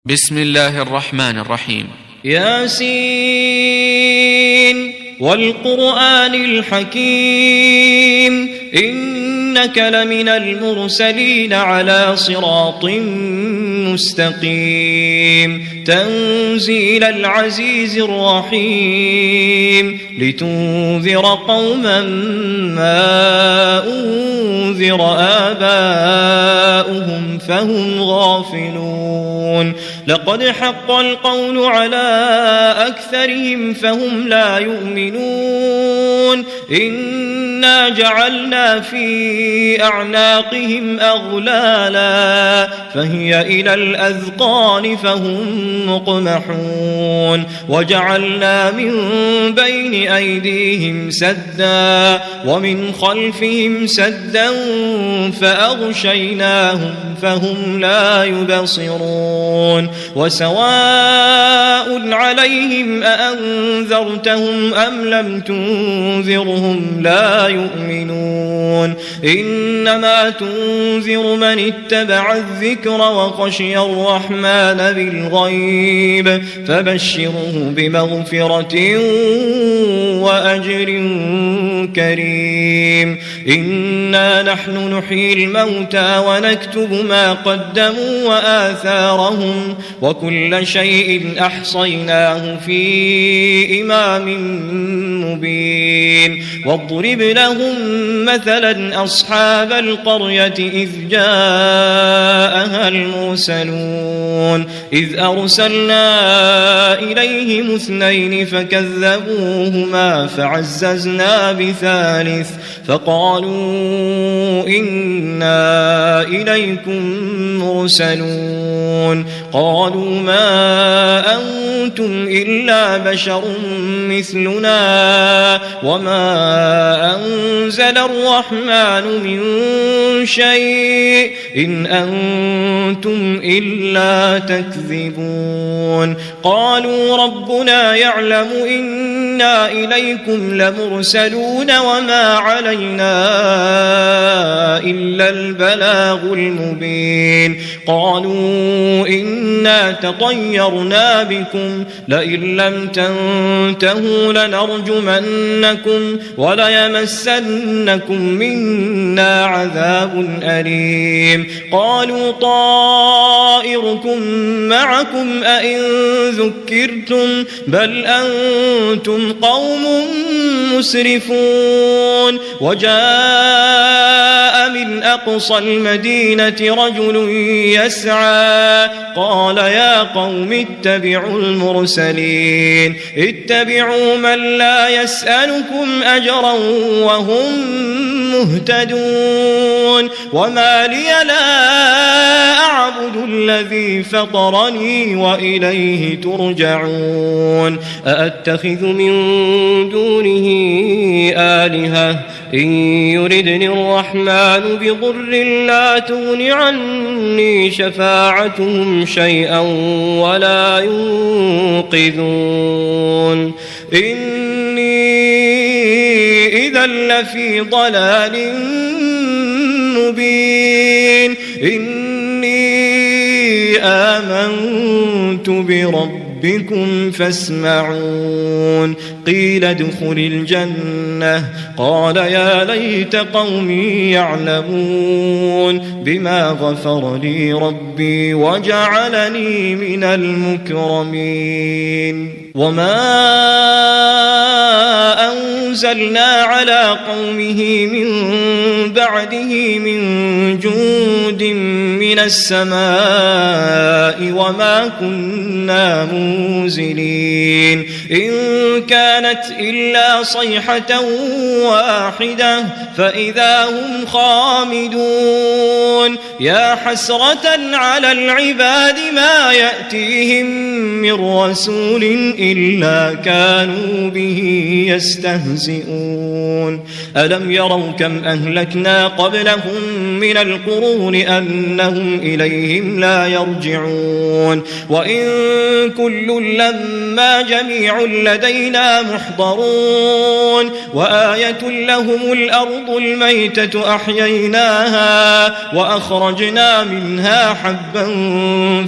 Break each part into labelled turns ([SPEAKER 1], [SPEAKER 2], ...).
[SPEAKER 1] بسم الله الرحمن الرحيم.
[SPEAKER 2] ياسين والقرآن الحكيم إنك لمن المرسلين على صراط مستقيم تنزيل العزيز الرحيم لتنذر قوما ما أنذر آباؤهم فهم غافلون لقد حق القول على أكثرهم فهم لا يؤمنون إنا جعلنا في أعناقهم أغلالا فهي إلى الأذقان فهم مقمحون وجعلنا من بين أيديهم سدا ومن خلفهم سدا فأغشيناهم فهم لا يبصرون وسواء عليهم أأنذرتهم أم لم تنذرهم لا يؤمنون إنما تنذر من اتبع الذكر وخشي الرحمن بالغيب فبشره بمغفرة وأجر كريم إنا نحن نحيي الموتى ونكتب ما قدموا وآثارهم وكل شيء أحصيناه في إمام مبين واضرب لهم مثلا أصحاب القرية إذ جاءها المرسلون إذ أرسلنا إليهم اثنين فكذبوهما فعززنا بثالث فقالوا إنا إليكم مرسلون قالوا ما أنتم إلا بشر مثلنا وما أنزل الرحمن من شيء إن أنتم إلا تكذبون قالوا ربنا يعلم إنا إليكم لمرسلون وما علينا إلا البلاغ المبين قالوا إنا تطيرنا بكم لئن لم تنتهوا لنرجمنكم وليمسنكم منا عذاب أليم قالوا طائركم معكم أئن ذكرتم بل أنتم قوم مسرفون وجاء من أقصى المدينة رجل يسعى قال يا قوم اتبعوا المرسلين اتبعوا من لا يسألكم أجرا وهم مهتدون وما لي لا أعبد الذي فطرني وإليه ترجعون أأتخذ من دونه آلهة إن يردني الرحمن بضر لا تغن عني شفاعتهم شيئا ولا ينقذون إني إذا لفي ضلال مبين إني آمنت بربكم فاسمعون قيل ادخل الجنة قال يا ليت قومي يعلمون بما غفر لي ربي وجعلني من المكرمين وما أنزلنا على قومه من بعده من جود من السماء وما كنا منزلين إن كانت إلا صيحة واحدة فإذا هم خامدون يا حسرة على العباد ما يأتيهم من رسول إلا كانوا به يستهزئون ألم يروا كم أهلكنا قبلهم من القرون أنهم إليهم لا يرجعون وإن كل لما جميع لدينا محضرون وآية لهم الأرض الميتة أحييناها وأخرجنا منها حبا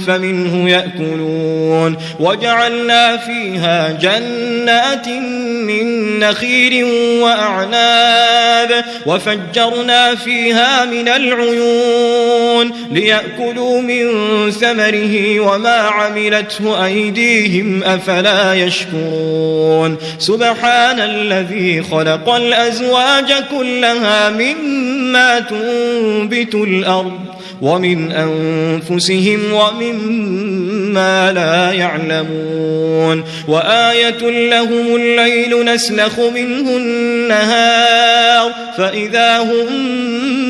[SPEAKER 2] فمنه يأكلون وجعلنا فيها جنات من نخيل وأعناب وفجرنا فيها من العيون ليأكلوا من ثمره وما عملته أيديهم أفلا يشكرون سبحان الذي خلق الأزواج كلها مما تنبت الأرض ومن أنفسهم ومما لا يعلمون وآية لهم الليل نسلخ منه النهار فإذا هم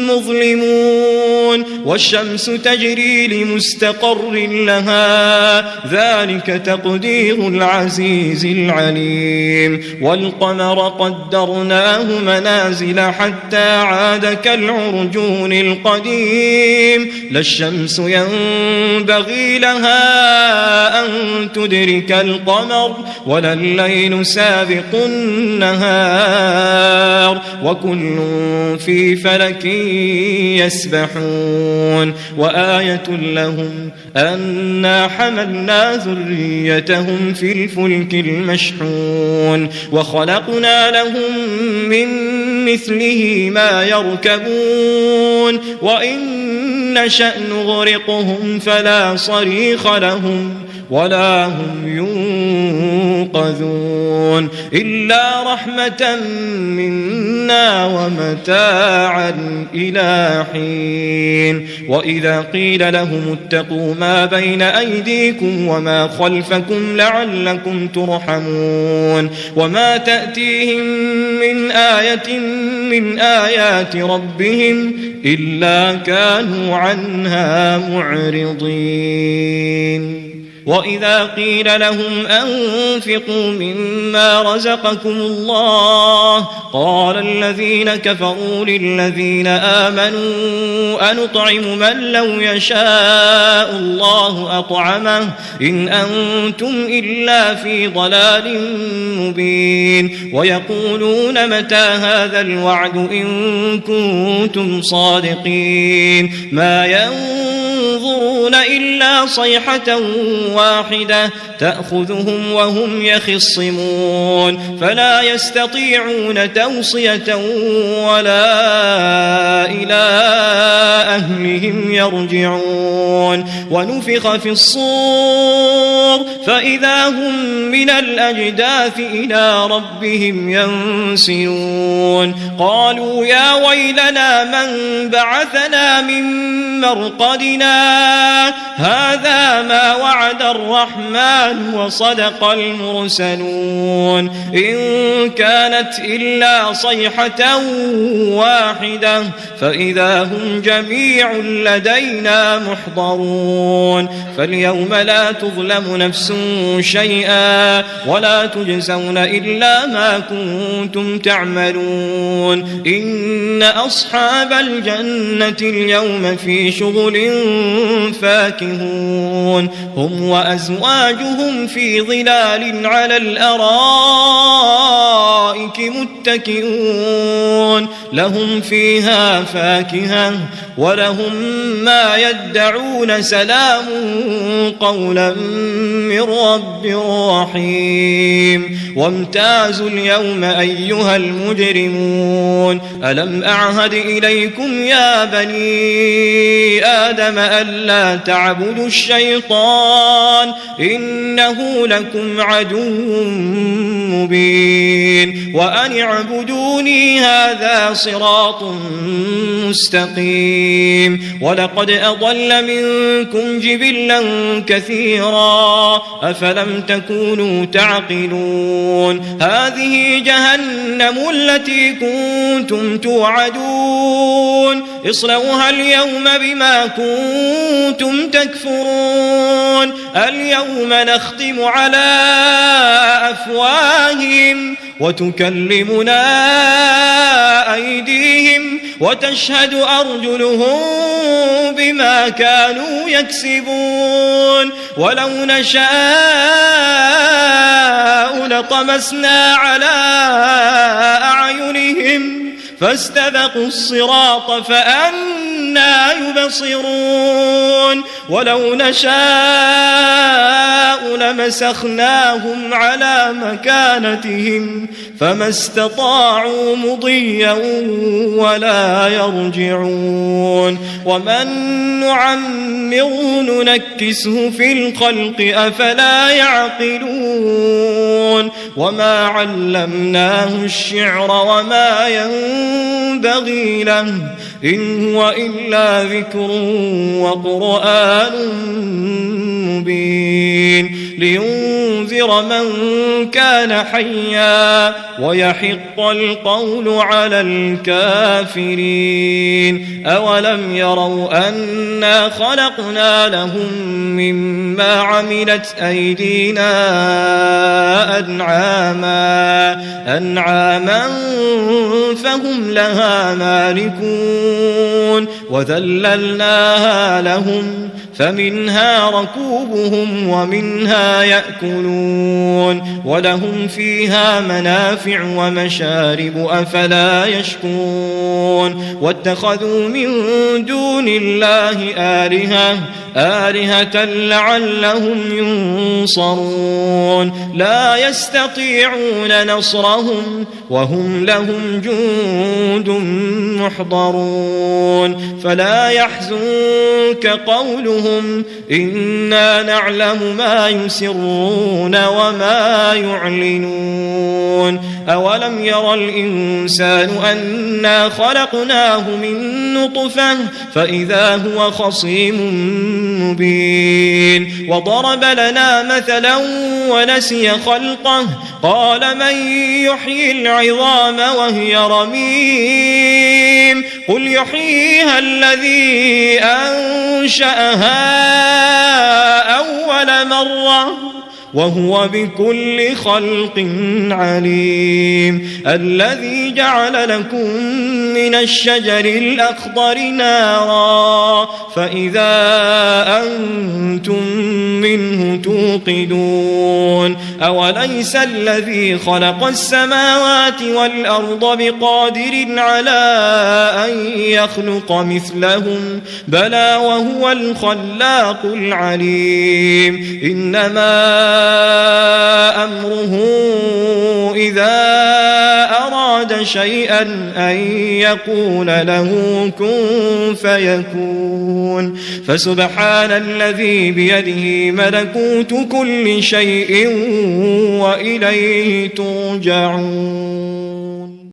[SPEAKER 2] مظلمون والشمس تجري لمستقر لها ذلك تقدير العزيز العليم والقمر قدرناه منازل حتى عاد كالعرجون القديم لا الشمس ينبغي لها أن تدرك القمر ولا الليل سابق النهار وكل في فلك يسبحون وآية لهم أنا حملنا ذريتهم في الفلك المشحون وخلقنا لهم من مثله ما يركبون وإن نشأ نغرقهم فلا صريخ لهم ولا هم ينقذون إلا رحمة منا ومتاعا إلى حين وإذا قيل لهم اتقوا ما بين أيديكم وما خلفكم لعلكم ترحمون وما تأتيهم من آية من آيات ربهم إلا كانوا عنها معرضين وإذا قيل لهم أنفقوا مما رزقكم الله قال الذين كفروا للذين آمنوا أنطعم من لو يشاء الله أطعمه إن أنتم إلا في ضلال مبين ويقولون متى هذا الوعد إن كنتم صادقين ما ينظرون إلا صيحة واحدة تأخذهم وهم يخصمون فلا يستطيعون توصية ولا إلى أهلهم يرجعون ونفخ في الصور فإذا هم من الأجداث إلى ربهم ينسلون قالوا يا ويلنا من بعثنا من مرقدنا هذا ما وعد الرحمن وصدق المرسلون إن كانت إلا صيحة واحدة فإذا هم جميع لدينا محضرون فاليوم لا تظلم نفس شيئا ولا تجزون إلا ما كنتم تعملون إن أصحاب الجنة اليوم في شغل فاكهون هم وأزواجهم في ظلال على الأرائك متكئون لهم فيها فاكهة ولهم ما يدعون سلام قولا من رب رحيم وامتازوا اليوم أيها المجرمون ألم أعهد إليكم يا بني آدم ألا تعبدوا الشيطان إنه لكم عدو مبين وأن اعبدوني هذا صراط مستقيم ولقد أضل منكم جبلا كثيرا أفلم تكونوا تعقلون هذه جهنم التي كنتم توعدون اصلوها اليوم بما كنتم تكفرون اليوم نختم على أفواههم وتكلمنا أيديهم وتشهد أرجلهم بما كانوا يكسبون ولو نشاء فطمسنا على أعينهم فاستبقوا الصراط فأنى يبصرون ولو نشاء لمسخناهم على مكانتهم فما استطاعوا مضيا ولا يرجعون ومن نعمره ننكسه في الخلق أفلا يعقلون وما علمناه الشعر وما ينبغي له إن هو إلا ذكر وقرآن مبين لينذر من كان حيا ويحق القول على الكافرين أولم يروا أنا خلقنا لهم مما عملت أيدينا أنعاما فهم لها مالكون وذللناها لهم فمنها ركوبهم ومنها يأكلون ولهم فيها منافع ومشارب أفلا يشكرون واتخذوا من دون الله آلهة لعلهم ينصرون لا يستطيعون نصرهم وهم لهم جند محضرون فلا يحزنك قولهم إنا نعلم ما يسرون وما يعلنون أولم يرى الإنسان أنا خلقناه من نطفة فإذا هو خصيم مبين وضرب لنا مثلا ونسي خلقه قال من يحيي العظام وهي رميم قل يحييها الذي أنشأها أول مرة وهو بكل خلق عليم الذي جعل لكم من الشجر الأخضر نارا فإذا أنتم منه توقدون أوليس الذي خلق السماوات والأرض بقادر على أن يخلق مثلهم بلى وهو الخلاق العليم إنما أمره إذا أراد شيئا أن يقول له كن فيكون فسبحان الذي بيده ملكوت كل شيء وإليه ترجعون.